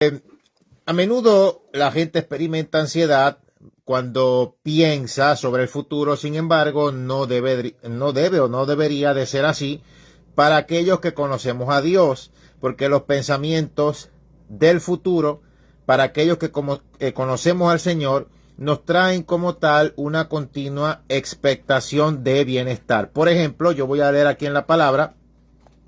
A menudo la gente experimenta ansiedad cuando piensa sobre el futuro. Sin embargo, no debe o no debería de ser así para aquellos que conocemos a Dios, porque los pensamientos del futuro, para aquellos que conocemos al Señor, nos traen como tal una continua expectación de bienestar. Por ejemplo, yo voy a leer aquí en la palabra,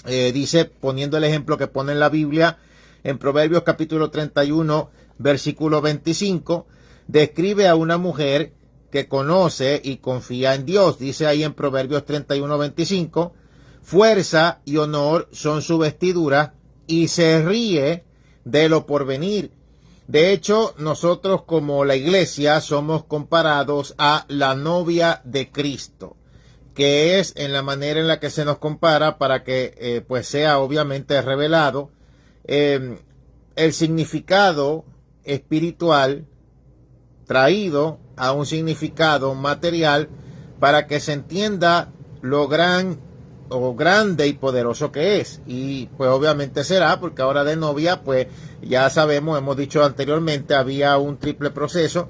dice, poniendo el ejemplo que pone en la Biblia, en Proverbios capítulo 31, versículo 25, describe a una mujer que conoce y confía en Dios. Dice ahí en Proverbios 31, 25, fuerza y honor son su vestidura y se ríe de lo porvenir. De hecho, nosotros como la iglesia somos comparados a la novia de Cristo, que es en la manera en la que se nos compara para que pues sea obviamente revelado el significado espiritual traído a un significado material para que se entienda lo grande y poderoso que es. Y pues obviamente será, porque ahora de novia pues ya sabemos, hemos dicho anteriormente, había un triple proceso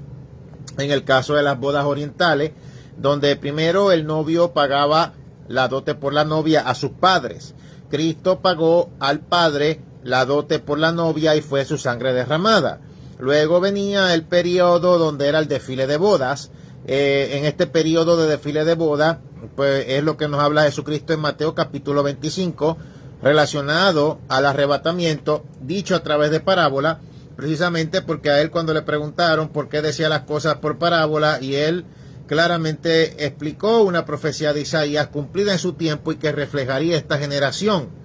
en el caso de las bodas orientales, donde primero el novio pagaba la dote por la novia a sus padres. Cristo pagó al padre la dote por la novia y fue su sangre derramada. Luego venía el periodo donde era el desfile de bodas. En este periodo de desfile de bodas, pues es lo que nos habla Jesucristo en Mateo capítulo 25, relacionado al arrebatamiento, dicho a través de parábola, precisamente porque a él cuando le preguntaron por qué decía las cosas por parábola, y él claramente explicó una profecía de Isaías cumplida en su tiempo y que reflejaría esta generación.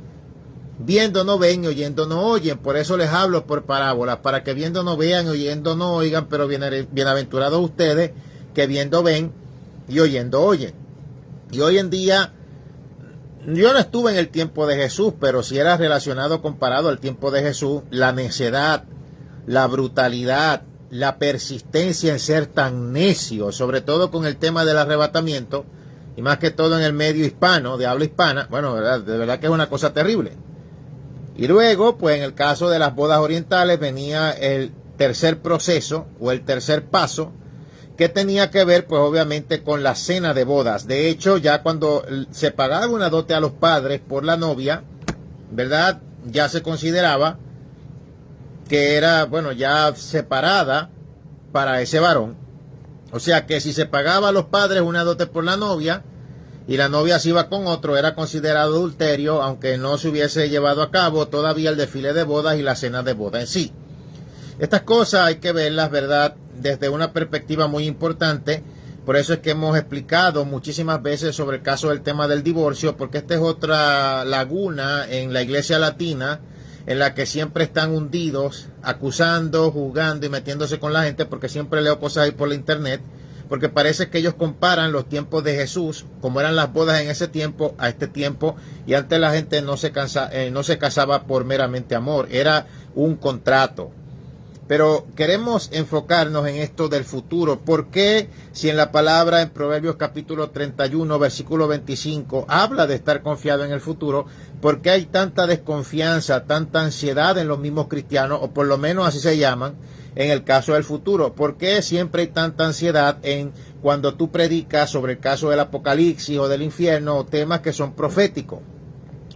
Viendo no ven y oyendo no oyen, por eso les hablo por parábolas, para que viendo no vean y oyendo no oigan, pero bienaventurados ustedes que viendo ven y oyendo oyen. Y hoy en día, yo no estuve en el tiempo de Jesús, pero si era relacionado, comparado al tiempo de Jesús, la necedad, la brutalidad, la persistencia en ser tan necio, sobre todo con el tema del arrebatamiento, y más que todo en el medio hispano, de habla hispana, bueno, de verdad que es una cosa terrible. Y luego, pues en el caso de las bodas orientales venía el tercer proceso o el tercer paso, que tenía que ver pues obviamente con la cena de bodas. De hecho, ya cuando se pagaba una dote a los padres por la novia, ¿verdad? Ya se consideraba que era, bueno, ya separada para ese varón. O sea que si se pagaba a los padres una dote por la novia, y la novia se iba con otro, era considerado adulterio, aunque no se hubiese llevado a cabo todavía el desfile de bodas y la cena de boda en sí. Estas cosas hay que verlas, ¿verdad?, desde una perspectiva muy importante. Por eso es que hemos explicado muchísimas veces sobre el caso del tema del divorcio, porque esta es otra laguna en la iglesia latina en la que siempre están hundidos, acusando, juzgando y metiéndose con la gente, porque siempre leo cosas ahí por la internet, porque parece que ellos comparan los tiempos de Jesús, como eran las bodas en ese tiempo, a este tiempo, y antes la gente no se casaba por meramente amor, era un contrato. Pero queremos enfocarnos en esto del futuro. ¿Por qué si en la palabra en Proverbios capítulo 31, versículo 25, habla de estar confiado en el futuro? ¿Por qué hay tanta desconfianza, tanta ansiedad en los mismos cristianos, o por lo menos así se llaman, en el caso del futuro? ¿Por qué siempre hay tanta ansiedad en cuando tú predicas sobre el caso del apocalipsis o del infierno, o temas que son proféticos?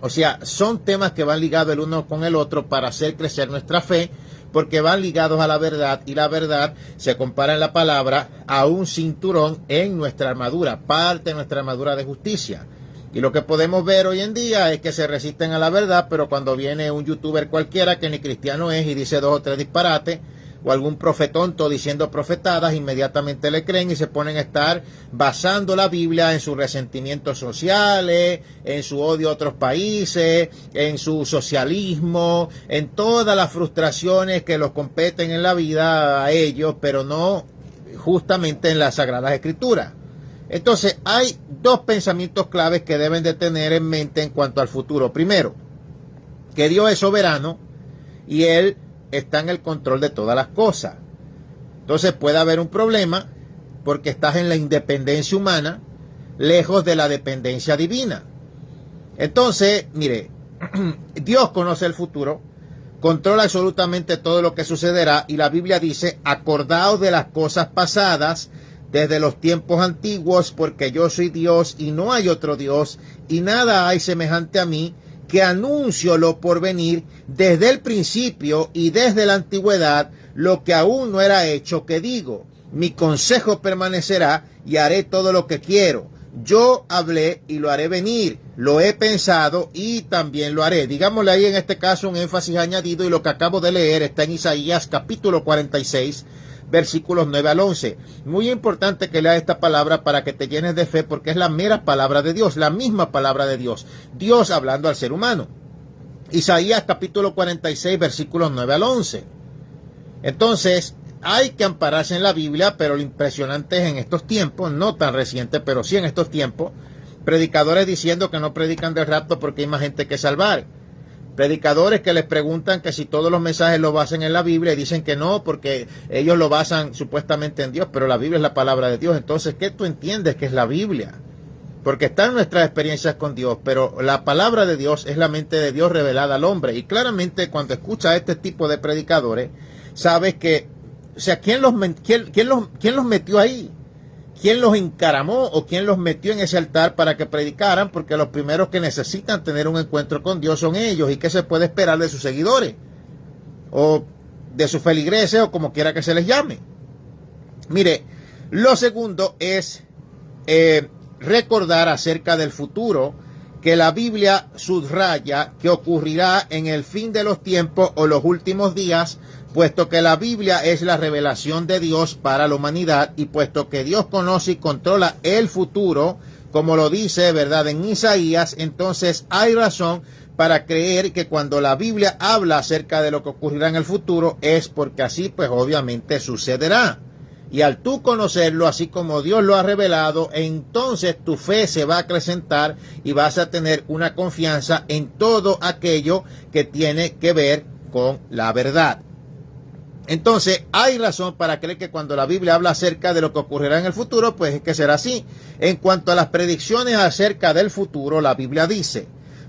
O sea, son temas que van ligados el uno con el otro para hacer crecer nuestra fe, porque van ligados a la verdad, y la verdad se compara en la palabra a un cinturón en nuestra armadura, parte de nuestra armadura de justicia. Y lo que podemos ver hoy en día es que se resisten a la verdad, pero cuando viene un youtuber cualquiera que ni cristiano es y dice 2 o 3 disparates, o algún profetonto diciendo profetadas, inmediatamente le creen y se ponen a estar basando la Biblia en sus resentimientos sociales, en su odio a otros países, en su socialismo, en todas las frustraciones que los competen en la vida a ellos, pero no justamente en las Sagradas Escrituras. Entonces hay 2 pensamientos claves que deben de tener en mente en cuanto al futuro. Primero, que Dios es soberano y Él está en el control de todas las cosas. Entonces puede haber un problema porque estás en la independencia humana, lejos de la dependencia divina. Entonces, mire, Dios conoce el futuro, controla absolutamente todo lo que sucederá, y la Biblia dice: acordaos de las cosas pasadas desde los tiempos antiguos, porque yo soy Dios y no hay otro Dios, y nada hay semejante a mí, que anuncio lo por venir desde el principio y desde la antigüedad, lo que aún no era hecho, que digo: mi consejo permanecerá y haré todo lo que quiero. Yo hablé y lo haré venir, lo he pensado y también lo haré. Digámosle ahí en este caso un énfasis añadido, y lo que acabo de leer está en Isaías capítulo 46, versículos 9 al 11. Muy importante que leas esta palabra para que te llenes de fe, porque es la mera palabra de Dios, la misma palabra de Dios. Dios hablando al ser humano. Isaías capítulo 46, versículos 9 al 11. Entonces, hay que ampararse en la Biblia, pero lo impresionante es en estos tiempos, no tan recientes, pero sí en estos tiempos, predicadores diciendo que no predican del rapto porque hay más gente que salvar. Predicadores que les preguntan que si todos los mensajes los basan en la Biblia, y dicen que no, porque ellos lo basan supuestamente en Dios, pero la Biblia es la palabra de Dios. Entonces, ¿qué tú entiendes que es la Biblia? Porque están nuestras experiencias con Dios, pero la palabra de Dios es la mente de Dios revelada al hombre. Y claramente cuando escuchas a este tipo de predicadores, sabes que, o sea, ¿quién los metió ahí? ¿Quién los encaramó o quién los metió en ese altar para que predicaran? Porque los primeros que necesitan tener un encuentro con Dios son ellos. ¿Y qué se puede esperar de sus seguidores? O de sus feligreses, o como quiera que se les llame. Mire, lo segundo es recordar acerca del futuro, que la Biblia subraya que ocurrirá en el fin de los tiempos o los últimos días, puesto que la Biblia es la revelación de Dios para la humanidad, y puesto que Dios conoce y controla el futuro, como lo dice, ¿verdad?, en Isaías, entonces hay razón para creer que cuando la Biblia habla acerca de lo que ocurrirá en el futuro, es porque así pues obviamente sucederá. Y al tú conocerlo así como Dios lo ha revelado, entonces tu fe se va a acrecentar y vas a tener una confianza en todo aquello que tiene que ver con la verdad. Entonces, hay razón para creer que cuando la Biblia habla acerca de lo que ocurrirá en el futuro, pues es que será así. En cuanto a las predicciones acerca del futuro, la Biblia dice: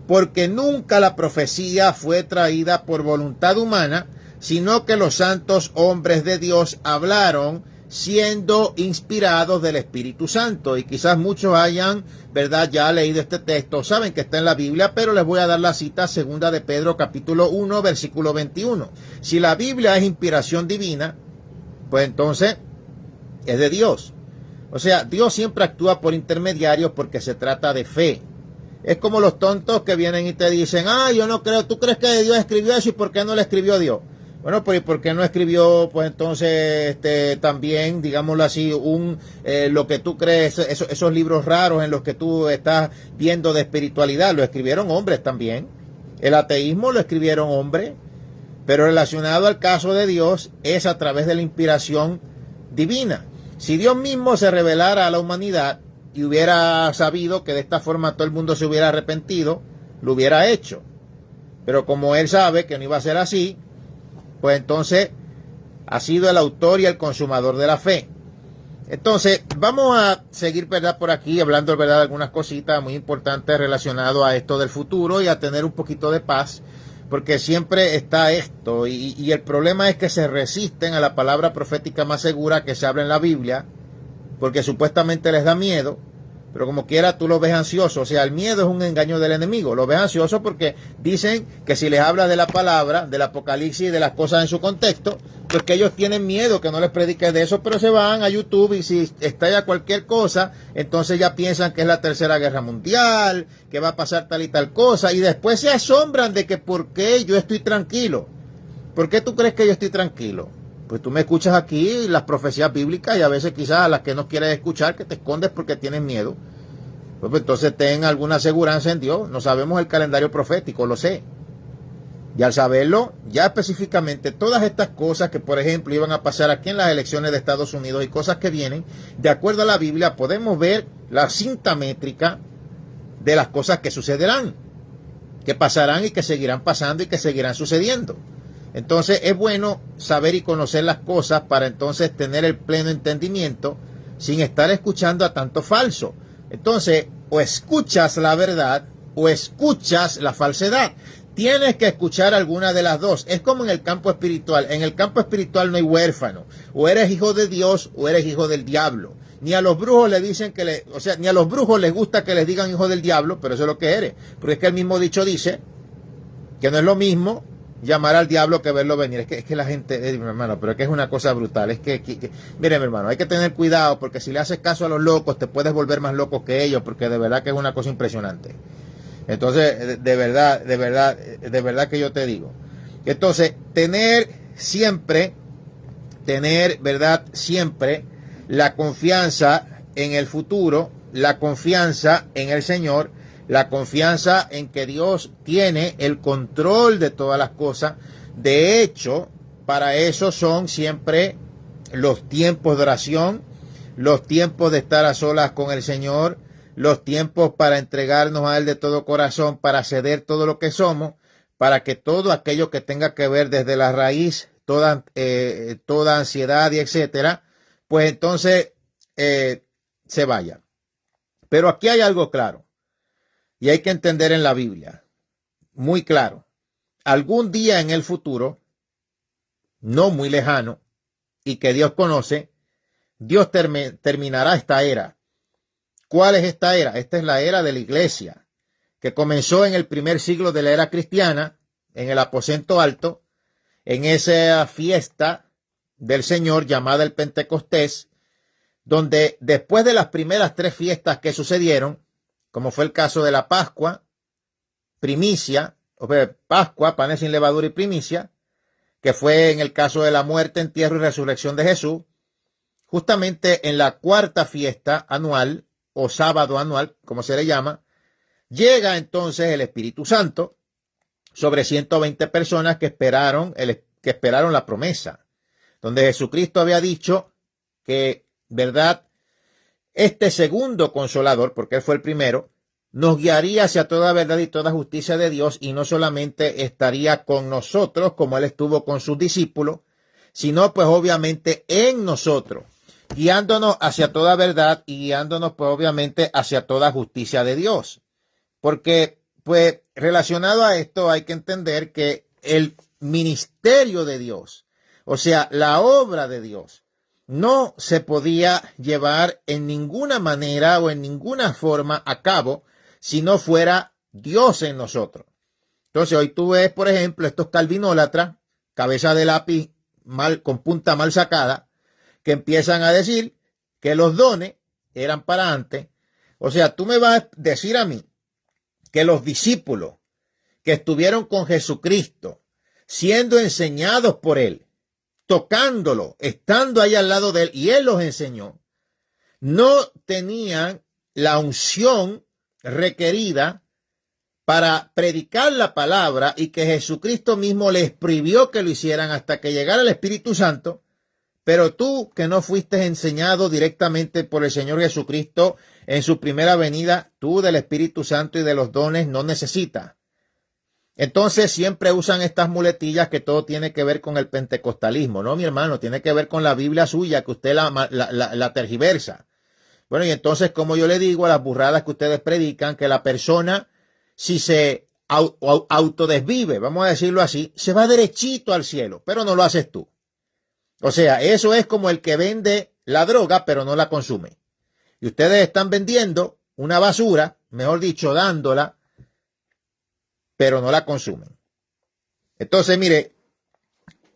porque nunca la profecía fue traída por voluntad humana, sino que los santos hombres de Dios hablaron siendo inspirados del Espíritu Santo. Y quizás muchos hayan, ¿verdad?, ya leído este texto, saben que está en la Biblia, pero les voy a dar la cita, segunda de Pedro capítulo 1, versículo 21. Si la Biblia es inspiración divina, pues entonces es de Dios. O sea, Dios siempre actúa por intermediarios porque se trata de fe. Es como los tontos que vienen y te dicen: yo no creo, ¿tú crees que Dios escribió eso? ¿Y por qué no lo escribió Dios? Bueno, pues ¿por qué no escribió, pues entonces, también, digámoslo así, lo que tú crees, esos libros raros en los que tú estás viendo de espiritualidad? Lo escribieron hombres también. El ateísmo lo escribieron hombres, pero relacionado al caso de Dios es a través de la inspiración divina. Si Dios mismo se revelara a la humanidad y hubiera sabido que de esta forma todo el mundo se hubiera arrepentido, lo hubiera hecho. Pero como Él sabe que no iba a ser así, pues entonces ha sido el autor y el consumador de la fe. Entonces, vamos a seguir, ¿verdad?, por aquí, hablando, ¿verdad?, de algunas cositas muy importantes relacionadas a esto del futuro, y a tener un poquito de paz, porque siempre está esto, y el problema es que se resisten a la palabra profética más segura que se habla en la Biblia, porque supuestamente les da miedo. Pero como quiera tú lo ves ansioso. O sea, el miedo es un engaño del enemigo. Lo ves ansioso porque dicen que si les hablas de la palabra, del apocalipsis y de las cosas en su contexto, pues que ellos tienen miedo que no les prediques de eso, pero se van a YouTube y si estalla cualquier cosa, entonces ya piensan que es la tercera guerra mundial, que va a pasar tal y tal cosa, y después se asombran de que por qué yo estoy tranquilo. ¿Por qué tú crees que yo estoy tranquilo? Pues tú me escuchas aquí las profecías bíblicas, y a veces quizás a las que no quieres escuchar, que te escondes porque tienes miedo. Pues entonces ten alguna aseguranza en Dios. No sabemos el calendario profético, lo sé. Y al saberlo, ya específicamente todas estas cosas que, por ejemplo, iban a pasar aquí en las elecciones de Estados Unidos y cosas que vienen, de acuerdo a la Biblia, podemos ver la cinta métrica de las cosas que sucederán, que pasarán y que seguirán pasando y que seguirán sucediendo. Entonces es bueno saber y conocer las cosas para entonces tener el pleno entendimiento sin estar escuchando a tanto falso. Entonces, o escuchas la verdad o escuchas la falsedad. Tienes que escuchar alguna de las dos. Es como en el campo espiritual. En el campo espiritual no hay huérfano. O eres hijo de Dios o eres hijo del diablo. Ni a los brujos le dicen ni a los brujos les gusta que les digan hijo del diablo, pero eso es lo que eres. Porque es que el mismo dicho dice que no es lo mismo llamar al diablo que verlo venir. Es que la gente, mi hermano, pero es que es una cosa brutal. Mire, mi hermano, hay que tener cuidado porque si le haces caso a los locos te puedes volver más loco que ellos, porque de verdad que es una cosa impresionante. Entonces, de verdad que yo te digo. Entonces, ¿verdad? Siempre la confianza en el futuro, la confianza en el Señor, la confianza en que Dios tiene el control de todas las cosas. De hecho, para eso son siempre los tiempos de oración, los tiempos de estar a solas con el Señor, los tiempos para entregarnos a Él de todo corazón, para ceder todo lo que somos, para que todo aquello que tenga que ver desde la raíz, toda ansiedad y etcétera, pues entonces se vaya. Pero aquí hay algo claro, y hay que entender en la Biblia, muy claro. Algún día en el futuro, no muy lejano, y que Dios conoce, Dios terminará esta era. ¿Cuál es esta era? Esta es la era de la iglesia, que comenzó en el primer siglo de la era cristiana, en el aposento alto, en esa fiesta del Señor llamada el Pentecostés, donde después de las primeras 3 fiestas que sucedieron, como fue el caso de la Pascua, Pascua, panes sin levadura y primicia, que fue en el caso de la muerte, entierro y resurrección de Jesús, justamente en la 4ª fiesta anual, o sábado anual, como se le llama, llega entonces el Espíritu Santo sobre 120 personas que esperaron la promesa, donde Jesucristo había dicho que, ¿verdad?, este segundo consolador, porque él fue el primero, nos guiaría hacia toda verdad y toda justicia de Dios, y no solamente estaría con nosotros como él estuvo con sus discípulos, sino pues obviamente en nosotros, guiándonos hacia toda verdad y guiándonos pues obviamente hacia toda justicia de Dios. Porque pues relacionado a esto hay que entender que el ministerio de Dios, o sea, la obra de Dios, no se podía llevar en ninguna manera o en ninguna forma a cabo si no fuera Dios en nosotros. Entonces hoy tú ves, por ejemplo, estos calvinólatras, cabeza de lápiz con punta mal sacada, que empiezan a decir que los dones eran para antes. O sea, tú me vas a decir a mí que los discípulos que estuvieron con Jesucristo, siendo enseñados por él, tocándolo, estando ahí al lado de él, y él los enseñó, no tenían la unción requerida para predicar la palabra, y que Jesucristo mismo les prohibió que lo hicieran hasta que llegara el Espíritu Santo. Pero tú, que no fuiste enseñado directamente por el Señor Jesucristo en su primera venida, tú del Espíritu Santo y de los dones no necesitas. Entonces siempre usan estas muletillas que todo tiene que ver con el pentecostalismo. No, mi hermano, tiene que ver con la Biblia suya, que usted la tergiversa. Bueno, y entonces, como yo le digo a las burradas que ustedes predican, que la persona, si se autodesvive, vamos a decirlo así, se va derechito al cielo, pero no lo haces tú. O sea, eso es como el que vende la droga, pero no la consume. Y ustedes están vendiendo una basura, mejor dicho, dándola, pero no la consumen. Entonces, mire,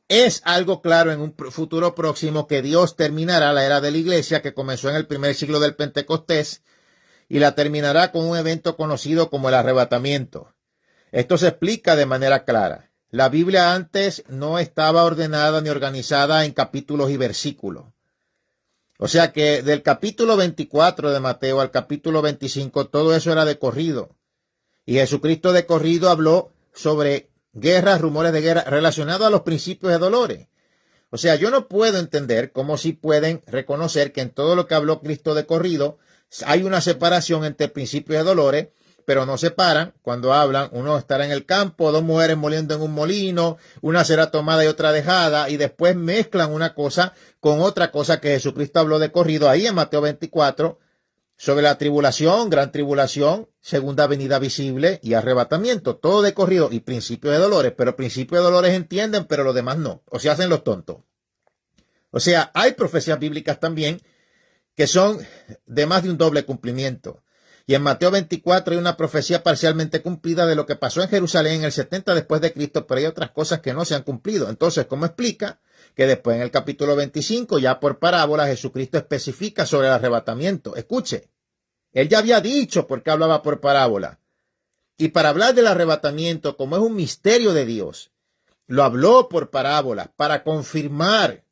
es algo claro en un futuro próximo que Dios terminará la era de la iglesia que comenzó en el primer siglo del Pentecostés y la terminará con un evento conocido como el arrebatamiento. Esto se explica de manera clara. La Biblia antes no estaba ordenada ni organizada en capítulos y versículos. O sea que del capítulo 24 de Mateo al capítulo 25, todo eso era de corrido. Y Jesucristo de corrido habló sobre guerras, rumores de guerra, relacionados a los principios de dolores. O sea, yo no puedo entender cómo si pueden reconocer que en todo lo que habló Cristo de corrido hay una separación entre principios de dolores, pero no separan cuando hablan. Uno estará en el campo, 2 mujeres moliendo en un molino, una será tomada y otra dejada, y después mezclan una cosa con otra cosa que Jesucristo habló de corrido ahí en Mateo 24, sobre la tribulación, gran tribulación, segunda venida visible y arrebatamiento, todo de corrido, y principio de dolores, pero principio de dolores entienden, pero los demás no, o se hacen los tontos. O sea, hay profecías bíblicas también que son de más de un doble cumplimiento. Y en Mateo 24 hay una profecía parcialmente cumplida de lo que pasó en Jerusalén en el 70 después de Cristo, pero hay otras cosas que no se han cumplido. Entonces, ¿cómo explica que después en el capítulo 25, ya por parábola, Jesucristo especifica sobre el arrebatamiento? Escuche, él ya había dicho por qué hablaba por parábola. Y para hablar del arrebatamiento, como es un misterio de Dios, lo habló por parábola para confirmar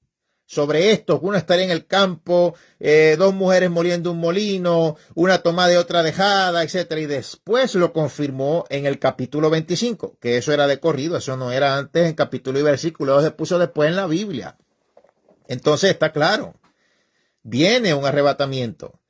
sobre esto, uno estaría en el campo, dos mujeres muriendo en un molino, una tomada y otra dejada, etcétera, y después lo confirmó en el capítulo 25, que eso era de corrido, eso no era antes en capítulo y versículo, se puso después en la Biblia. Entonces está claro, viene un arrebatamiento.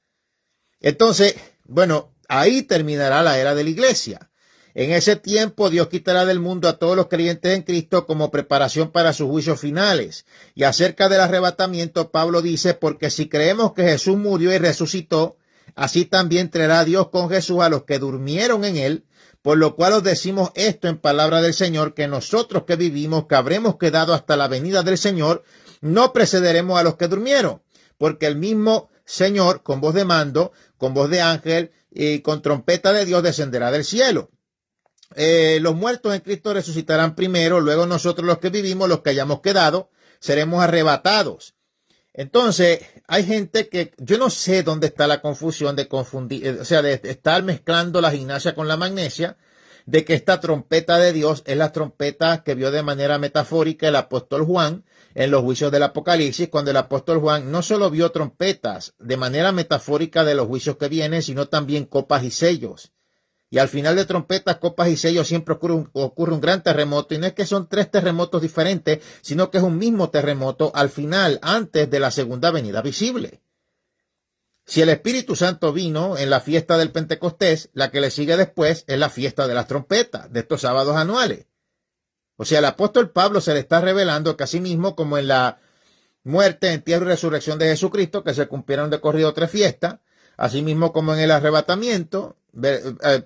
Entonces, bueno, ahí terminará la era de la iglesia. En ese tiempo Dios quitará del mundo a todos los creyentes en Cristo como preparación para sus juicios finales. Y acerca del arrebatamiento, Pablo dice, porque si creemos que Jesús murió y resucitó, así también traerá Dios con Jesús a los que durmieron en él, por lo cual os decimos esto en palabra del Señor, que nosotros que vivimos, que habremos quedado hasta la venida del Señor, no precederemos a los que durmieron, porque el mismo Señor, con voz de mando, con voz de ángel y con trompeta de Dios descenderá del cielo. Los muertos en Cristo resucitarán primero, luego nosotros los que vivimos, los que hayamos quedado, seremos arrebatados. Entonces, hay gente que, yo no sé dónde está la confusión de confundir, o sea, de estar mezclando la gimnasia con la magnesia, de que esta trompeta de Dios es la trompeta que vio de manera metafórica el apóstol Juan en los juicios del Apocalipsis, cuando el apóstol Juan no solo vio trompetas de manera metafórica de los juicios que vienen, sino también copas y sellos. Y al final de trompetas, copas y sellos siempre ocurre un gran terremoto. Y no es que son tres terremotos diferentes, sino que es un mismo terremoto al final, antes de la segunda venida visible. Si el Espíritu Santo vino en la fiesta del Pentecostés, la que le sigue después es la fiesta de las trompetas, de estos sábados anuales. O sea, el apóstol Pablo se le está revelando que así mismo como en la muerte, entierro y resurrección de Jesucristo, que se cumplieron de corrido tres fiestas, así mismo como en el arrebatamiento,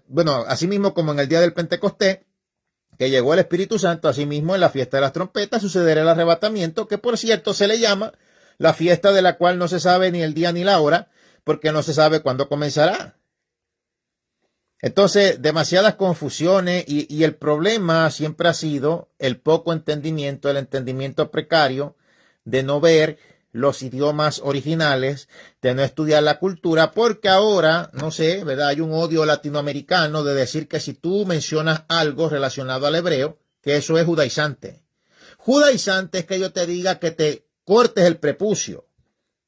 bueno, así mismo como en el día del Pentecostés, que llegó el Espíritu Santo, así mismo en la fiesta de las trompetas sucederá el arrebatamiento, que por cierto se le llama la fiesta de la cual no se sabe ni el día ni la hora, porque no se sabe cuándo comenzará. Entonces, demasiadas confusiones y el problema siempre ha sido el poco entendimiento, el entendimiento precario de no ver los idiomas originales, de no estudiar la cultura, porque ahora, no sé, ¿verdad? Hay un odio latinoamericano de decir que si tú mencionas algo relacionado al hebreo, que eso es judaizante. Judaizante es que yo te diga que te cortes el prepucio,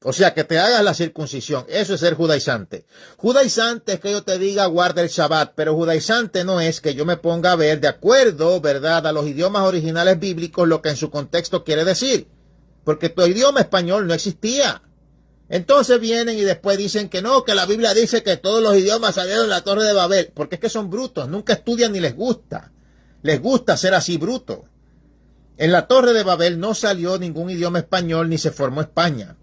o sea, que te hagas la circuncisión. Eso es ser judaizante. Judaizante es que yo te diga guarda el Shabbat, pero judaizante no es que yo me ponga a ver de acuerdo, ¿verdad?, a los idiomas originales bíblicos lo que en su contexto quiere decir. Porque tu idioma español no existía. Entonces vienen y después dicen que no, que la Biblia dice que todos los idiomas salieron de la Torre de Babel. Porque es que son brutos, nunca estudian ni les gusta. Les gusta ser así brutos. En la Torre de Babel no salió ningún idioma español ni se formó España.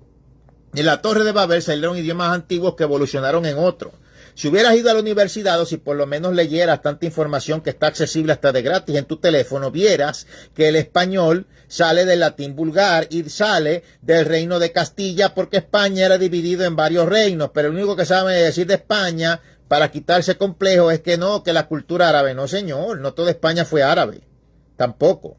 En la Torre de Babel salieron idiomas antiguos que evolucionaron en otro. Si hubieras ido a la universidad o si por lo menos leyeras tanta información que está accesible hasta de gratis en tu teléfono, vieras que el español sale del latín vulgar y sale del reino de Castilla porque España era dividido en varios reinos, pero lo único que sabe decir de España para quitarse complejo es que no, que la cultura árabe, no señor, no toda España fue árabe, tampoco.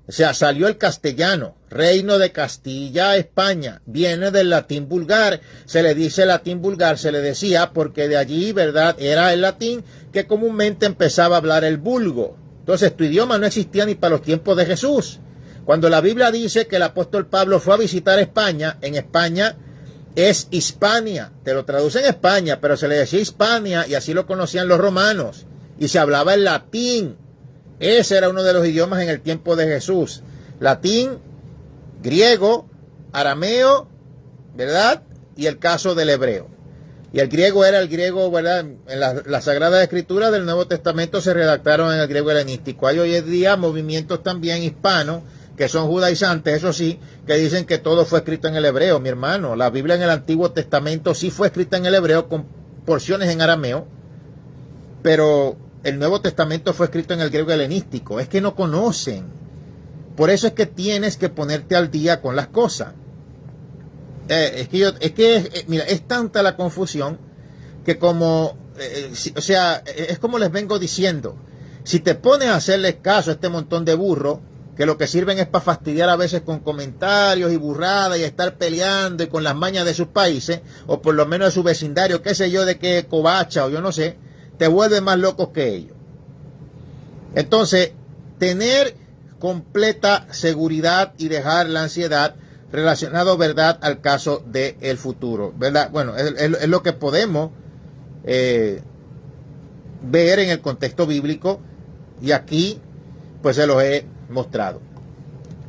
O sea, salió el castellano, reino de Castilla, España, viene del latín vulgar, se le dice latín vulgar, se le decía porque de allí, ¿verdad?, era el latín que comúnmente empezaba a hablar el vulgo. Entonces tu idioma no existía ni para los tiempos de Jesús. Cuando la Biblia dice que el apóstol Pablo fue a visitar España, en España es Hispania, te lo traduce en España, pero se le decía Hispania y así lo conocían los romanos y se hablaba el latín. Ese era uno de los idiomas en el tiempo de Jesús. Latín, griego, arameo, ¿verdad? Y el caso del hebreo. Y el griego era el griego, ¿verdad? En la Sagrada Escritura del Nuevo Testamento se redactaron en el griego helenístico. Hay hoy en día movimientos también hispanos que son judaizantes, eso sí, que dicen que todo fue escrito en el hebreo, mi hermano. La Biblia en el Antiguo Testamento sí fue escrita en el hebreo con porciones en arameo, pero el Nuevo Testamento fue escrito en el griego helenístico. Es que no conocen. Por eso es que tienes que ponerte al día con las cosas. Mira, es tanta la confusión que como, o sea, es como les vengo diciendo. Si te pones a hacerles caso a este montón de burros, que lo que sirven es para fastidiar a veces con comentarios y burradas y estar peleando y con las mañas de sus países, o por lo menos de su vecindario, qué sé yo, de qué covacha o yo no sé, te vuelven más locos que ellos. Entonces, tener completa seguridad y dejar la ansiedad relacionado, ¿verdad?, al caso del futuro, ¿verdad? Bueno, es lo que podemos ver en el contexto bíblico y aquí pues se los he mostrado.